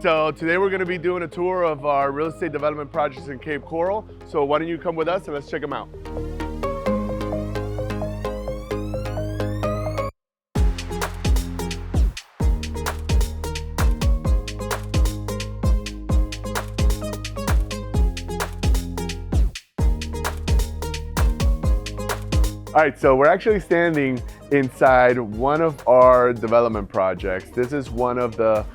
So today we're going to be doing a tour of our real estate development projects in Cape Coral. So why don't you come with us and let's check them out. All right, so we're actually standing inside one of our development projects. This is one of the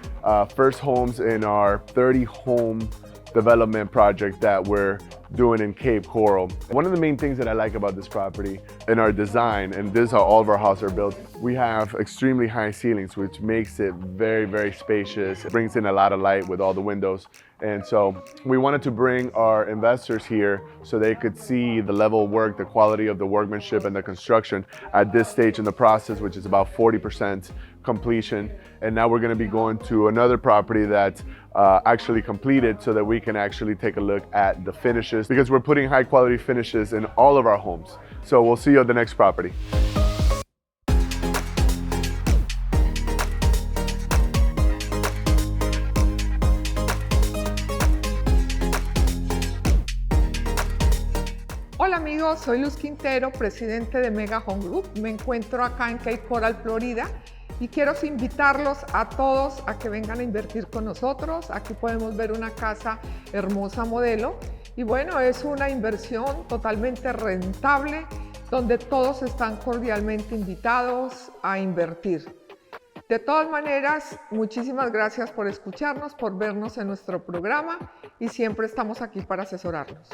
first homes in our 30-home development project that we're doing in Cape Coral. One of the main things that I like about this property in our design, and this is how all of our houses are built, we have extremely high ceilings, which makes it very, very spacious. It brings in a lot of light with all the windows. And so we wanted to bring our investors here so they could see the level of work, the quality of the workmanship and the construction at this stage in the process, which is about 40% completion. And now we're going to be going to another property that's actually completed so that we can actually take a look at the finishes, because we're putting high quality finishes in all of our homes. So we'll see you at the next property. Hola amigos, soy Luz Quintero, presidente de Mega Home Group. Me encuentro acá en Cape Coral, Florida, y quiero invitarlos a todos a que vengan a invertir con nosotros. Aquí podemos ver una casa hermosa modelo y bueno, es una inversión totalmente rentable donde todos están cordialmente invitados a invertir. De todas maneras, muchísimas gracias por escucharnos, por vernos en nuestro programa y siempre estamos aquí para asesorarlos.